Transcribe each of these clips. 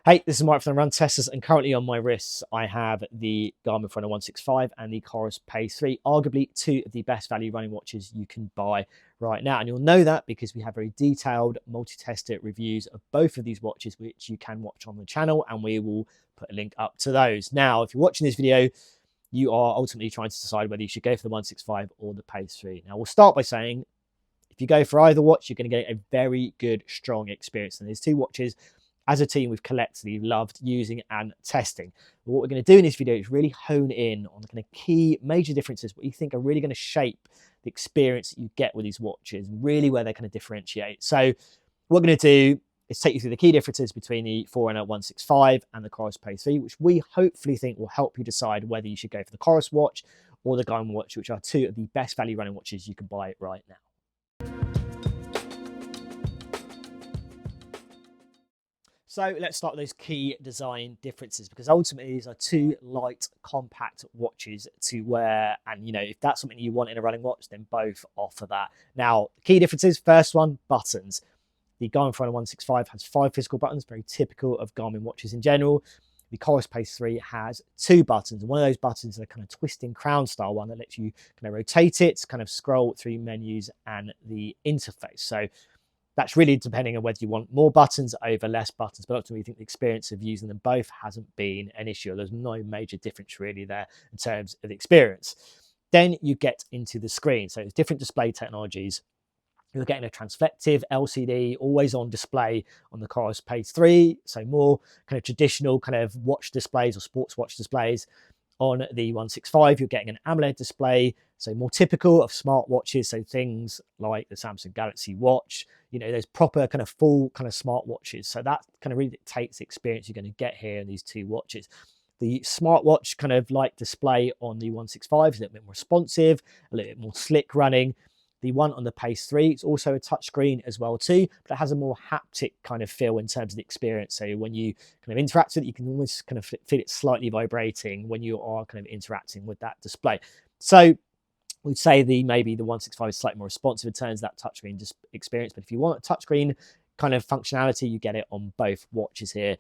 Hey, this is Mike from the Run Testers, and currently on my wrists, I have the Garmin Forerunner 165 and the Coros Pace 3, arguably two of the best value running watches you can buy right now. And you'll know that because we have very detailed multi-tester reviews of both of these watches, which you can watch on the channel, and we will put a link up to those. Now, if you're watching this video, you are ultimately trying to decide whether you should go for the 165 or the Pace 3. Now, we'll start by saying, if you go for either watch, you're going to get a very good, strong experience. And there's two watches as a team we've collectively loved using and testing. But what we're going to do in this video is really hone in on the kind of key major differences, what you think are really going to shape the experience that you get with these watches, really where they kind of differentiate. So what we're going to do is take you through the key differences between the Forerunner 165 and the Coros Pace 3, which we hopefully think will help you decide whether you should go for the Coros watch or the Garmin watch, which are two of the best value running watches you can buy right now. So let's start with those key design differences, because ultimately these are two light, compact watches to wear. And, if that's something you want in a running watch, then both offer that. Now, the key differences, first one, buttons. The Garmin Forerunner 165 has 5 physical buttons, very typical of Garmin watches in general. The Coros Pace 3 has 2 buttons, and one of those buttons is a kind of twisting crown style one that lets you kind of rotate it, kind of scroll through menus and the interface. So that's really depending on whether you want more buttons over less buttons, but ultimately I think the experience of using them both hasn't been an issue. There's no major difference really there in terms of the experience. Then you get into the screen. So it's different display technologies. You're getting a transflective LCD, always on display on the Coros Pace 3. So more kind of traditional kind of watch displays or sports watch displays. On the 165, you're getting an AMOLED display, so more typical of smartwatches, so things like the Samsung Galaxy Watch, those proper kind of full kind of smartwatches. So that kind of really dictates the experience you're going to get here in these two watches. The smartwatch kind of like display on the 165 is a little bit more responsive, a little bit more slick running. The one on the Pace 3, it's also a touchscreen as well too, but it has a more haptic kind of feel in terms of the experience. So when you kind of interact with it, you can almost kind of feel it slightly vibrating when you are kind of interacting with that display. So we'd say maybe the 165 is slightly more responsive in terms of that touchscreen experience. But if you want a touchscreen kind of functionality, you get it on both watches here.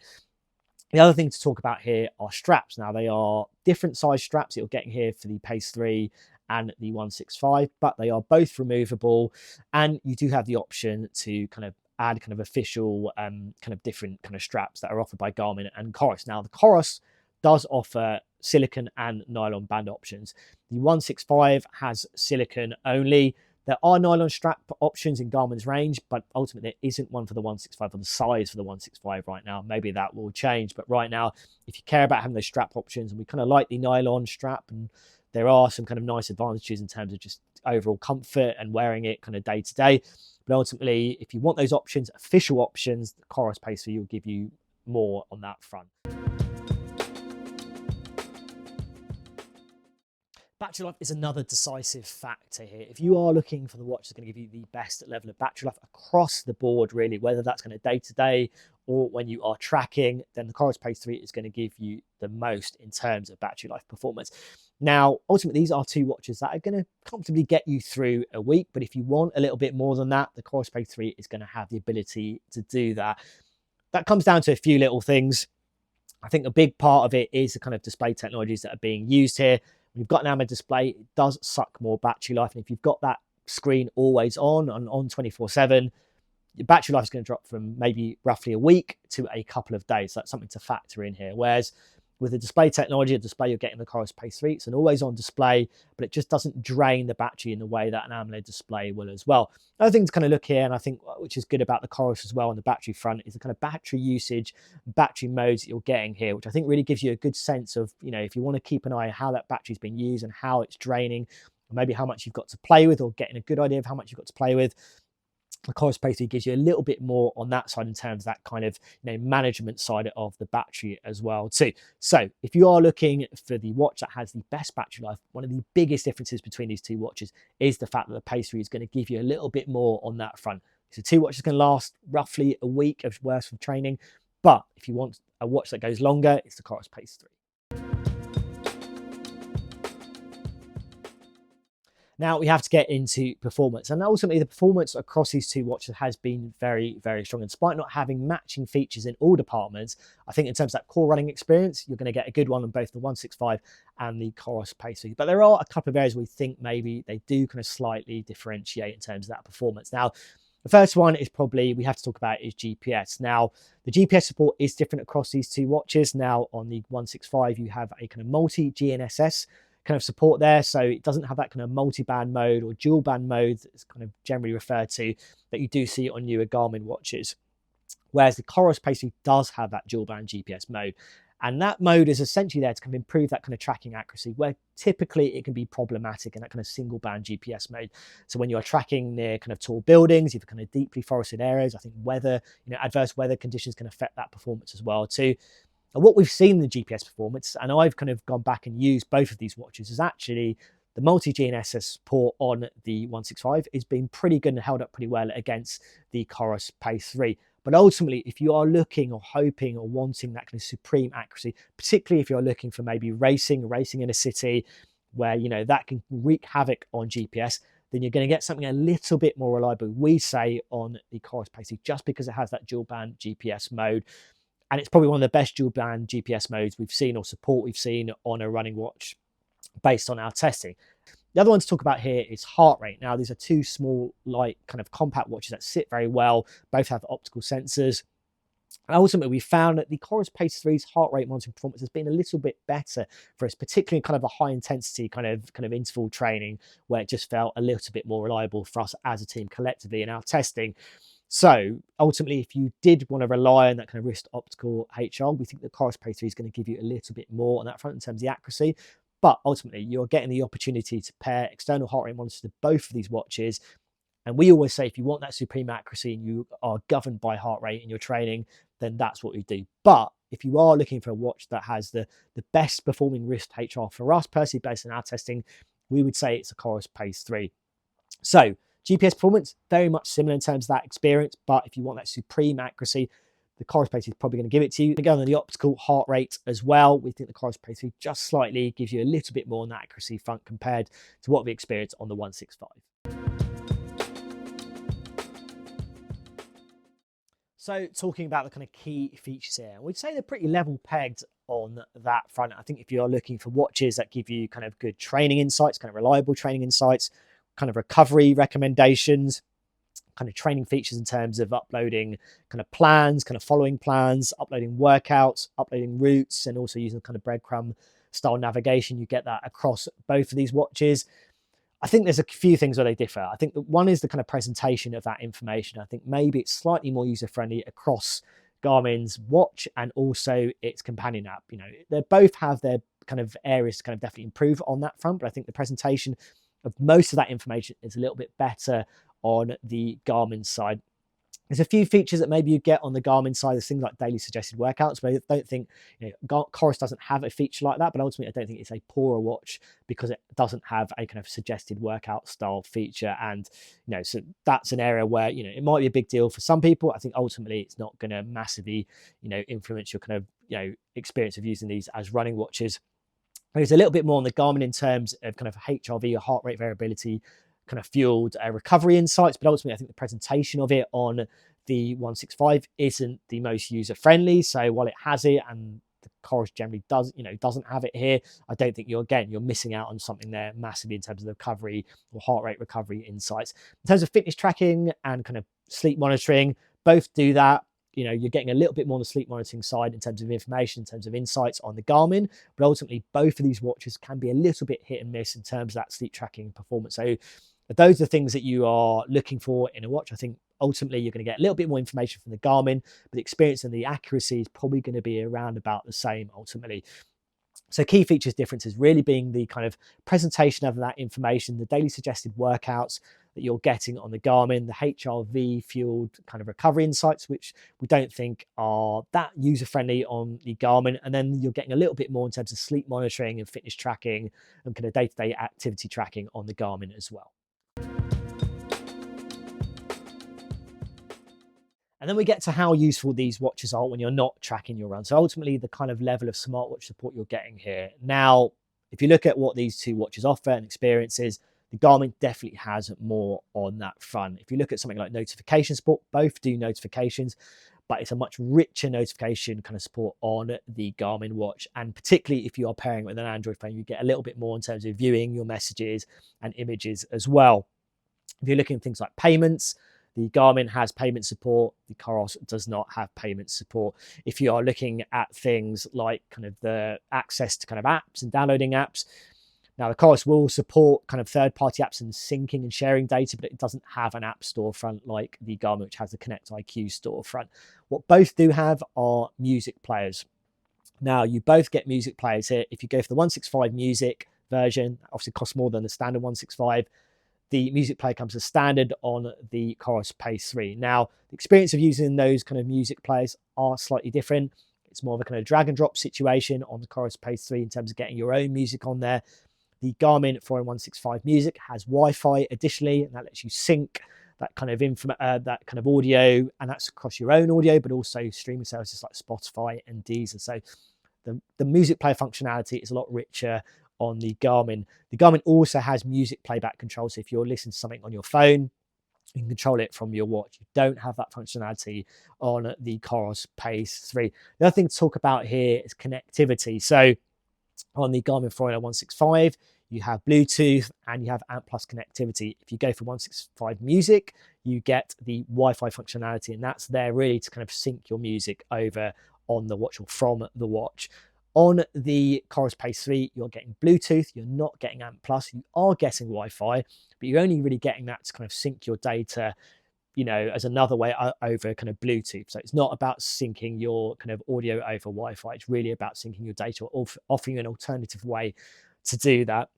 The other thing to talk about here are straps. Now, they are different size straps that you're getting here for the Pace 3 and the 165, but they are both removable, and you do have the option to kind of add kind of official kind of different kind of straps that are offered by Garmin and Coros. Now, the Coros does offer silicone and nylon band options. The 165 has silicone only. There are nylon strap options in Garmin's range, but ultimately there isn't one for the 165 or the size for the 165 right now. Maybe that will change, but right now, if you care about having those strap options, and we kind of like the nylon strap, and there are some kind of nice advantages in terms of just overall comfort and wearing it kind of day to day. But ultimately, if you want those options, official options, the Coros Pace 3 will give you more on that front. Battery life is another decisive factor here. If you are looking for the watch that's going to give you the best level of battery life across the board, really, whether that's kind of day to day or when you are tracking, then the Coros Pace 3 is going to give you the most in terms of battery life performance. Now, ultimately, these are two watches that are going to comfortably get you through a week. But if you want a little bit more than that, the Coros Pace 3 is going to have the ability to do that. That comes down to a few little things. I think a big part of it is the kind of display technologies that are being used here. When you've got an AMOLED display, it does suck more battery life. And if you've got that screen always on 24/7, your battery life is going to drop from maybe roughly a week to a couple of days. So that's something to factor in here. Whereas with the display technology, the display you're getting the Coros Pace 3, it's an always-on display, but it just doesn't drain the battery in the way that an AMOLED display will as well. Another thing to kind of look here, and I think which is good about the Coros as well on the battery front, is the kind of battery usage, battery modes that you're getting here, which I think really gives you a good sense of, if you want to keep an eye on how that battery's been used and how it's draining, or maybe how much you've got to play with, or getting a good idea of how much you've got to play with. The Coros Pace gives you a little bit more on that side in terms of that kind of management side of the battery as well too. So if you are looking for the watch that has the best battery life, one of the biggest differences between these two watches is the fact that the Pace 3 is going to give you a little bit more on that front. So two watches can last roughly a week of worth of training, but if you want a watch that goes longer, it's the Coros Pace 3. Now we have to get into performance, and ultimately the performance across these two watches has been very, very strong. And despite not having matching features in all departments, I think in terms of that core running experience, you're going to get a good one on both the 165 and the Coros Pace. But there are a couple of areas we think maybe they do kind of slightly differentiate in terms of that performance. Now, the first one is probably we have to talk about is GPS. Now, the GPS support is different across these two watches. Now, on the 165, you have a kind of multi-GNSS kind of support there. So it doesn't have that kind of multi-band mode or dual band mode that's kind of generally referred to that you do see on newer Garmin watches. Whereas the Coros Pace does have that dual band GPS mode. And that mode is essentially there to kind of improve that kind of tracking accuracy, where typically it can be problematic in that kind of single band GPS mode. So when you're tracking near kind of tall buildings, you've kind of deeply forested areas, I think weather, adverse weather conditions can affect that performance as well too. And what we've seen in the GPS performance, and I've kind of gone back and used both of these watches, is actually the multi-GNSS support on the 165 is being pretty good and held up pretty well against the Coros Pace 3. But ultimately, if you are looking or hoping or wanting that kind of supreme accuracy, particularly if you're looking for maybe racing in a city where, that can wreak havoc on GPS, then you're going to get something a little bit more reliable, we say, on the Coros Pace, just because it has that dual band GPS mode. And it's probably one of the best dual band GPS modes we've seen or support we've seen on a running watch based on our testing. The other one to talk about here is heart rate. Now, these are two small, light, kind of compact watches that sit very well. Both have optical sensors. And ultimately, we found that the Coros Pace 3's heart rate monitoring performance has been a little bit better for us, particularly in kind of a high intensity kind of interval training, where it just felt a little bit more reliable for us as a team collectively in our testing. So ultimately, if you did want to rely on that kind of wrist optical HR, we think the Coros Pace 3 is going to give you a little bit more on that front in terms of the accuracy. But ultimately, you're getting the opportunity to pair external heart rate monitors to both of these watches. And we always say, if you want that supreme accuracy and you are governed by heart rate in your training, then that's what we do. But if you are looking for a watch that has the best performing wrist HR for us, personally, based on our testing, we would say it's a Coros Pace 3. So GPS performance, very much similar in terms of that experience. But if you want that supreme accuracy, the Coros Pace is probably going to give it to you. Again, on the optical heart rate as well, we think the Coros Pace just slightly gives you a little bit more on that accuracy front compared to what we experienced on the 165. So talking about the kind of key features here, we'd say they're pretty level pegged on that front. I think if you're looking for watches that give you kind of good training insights, kind of reliable training insights, kind of recovery recommendations, kind of training features in terms of uploading kind of plans, kind of following plans, uploading workouts, uploading routes, and also using kind of breadcrumb style navigation, you get that across both of these watches. I think there's a few things where they differ. I think that one is the kind of presentation of that information. I think maybe it's slightly more user-friendly across Garmin's watch and also its companion app. They both have their kind of areas to kind of definitely improve on that front, but I think the presentation of most of that information is a little bit better on the Garmin side. There's a few features that maybe you get on the Garmin side. There's things like daily suggested workouts, but I don't think, Coros doesn't have a feature like that, but ultimately I don't think it's a poorer watch because it doesn't have a kind of suggested workout style feature. And, so that's an area where, it might be a big deal for some people. I think ultimately it's not going to massively, influence your kind of, experience of using these as running watches. There's a little bit more on the Garmin in terms of kind of HRV or heart rate variability, kind of fueled recovery insights, but ultimately I think the presentation of it on the 165 isn't the most user friendly. So while it has it and the Coros generally doesn't have it here, I don't think you're missing out on something there massively in terms of the recovery or heart rate recovery insights. In terms of fitness tracking and kind of sleep monitoring, both do that. You're getting a little bit more on the sleep monitoring side in terms of information, in terms of insights on the Garmin, but ultimately both of these watches can be a little bit hit and miss in terms of that sleep tracking performance. So those are the things that you are looking for in a watch. I think ultimately you're going to get a little bit more information from the Garmin, but the experience and the accuracy is probably going to be around about the same ultimately. So key features differences really being the kind of presentation of that information, the daily suggested workouts that you're getting on the Garmin, the HRV fueled kind of recovery insights, which we don't think are that user-friendly on the Garmin. And then you're getting a little bit more in terms of sleep monitoring and fitness tracking and kind of day-to-day activity tracking on the Garmin as well. And then we get to how useful these watches are when you're not tracking your run. So ultimately, the kind of level of smartwatch support you're getting here. Now, if you look at what these two watches offer and experiences, The Garmin definitely has more on that front. If you look at something like notification support, both do notifications, but it's a much richer notification kind of support on the Garmin watch. And particularly if you are pairing with an Android phone, you get a little bit more in terms of viewing your messages and images as well. If you're looking at things like payments, the Garmin has payment support. The Coros does not have payment support. If you are looking at things like kind of the access to kind of apps and downloading apps, now the Coros will support kind of third-party apps and syncing and sharing data, but it doesn't have an app storefront like the Garmin, which has the Connect IQ storefront. What both do have are music players. Now, you both get music players here. If you go for the 165 music version, obviously costs more than the standard 165. The music player comes as standard on the Coros Pace 3. Now, the experience of using those kind of music players are slightly different. It's more of a kind of drag and drop situation on the Coros Pace 3 in terms of getting your own music on there. The Garmin Forerunner 165 music has Wi-Fi additionally, and that lets you sync that kind of audio, and that's across your own audio, but also streaming services like Spotify and Deezer. So the music player functionality is a lot richer on the Garmin. The Garmin also has music playback control. So if you're listening to something on your phone, you can control it from your watch. You don't have that functionality on the Coros Pace 3. The other thing to talk about here is connectivity. So on the Garmin Forerunner 165, you have Bluetooth and you have ANT+ connectivity. If you go for 165 music, you get the Wi-Fi functionality, and that's there really to kind of sync your music over on the watch or from the watch. On the Coros Pace 3, you're getting Bluetooth, you're not getting ANT+, you are getting Wi-Fi, but you're only really getting that to kind of sync your data, you know, as another way over kind of Bluetooth. So it's not about syncing your kind of audio over Wi-Fi. It's really about syncing your data or offering you an alternative way to do that.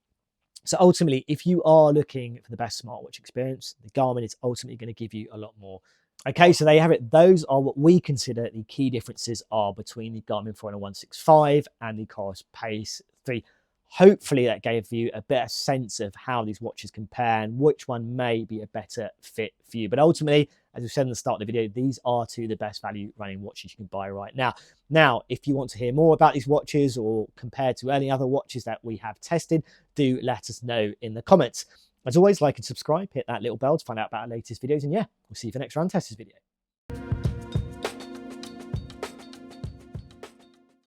So ultimately, if you are looking for the best smartwatch experience, the Garmin is ultimately going to give you a lot more. Okay, so there you have it. Those are what we consider the key differences are between the Garmin Forerunner 165 and the Coros Pace 3. Hopefully that gave you a better sense of how these watches compare and which one may be a better fit for you. But ultimately, as we said in the start of the video, these are two of the best value running watches you can buy right now. Now, if you want to hear more about these watches or compared to any other watches that we have tested, do let us know in the comments. As always, like and subscribe, hit that little bell to find out about our latest videos. And yeah, we'll see you for the next Run Testers video.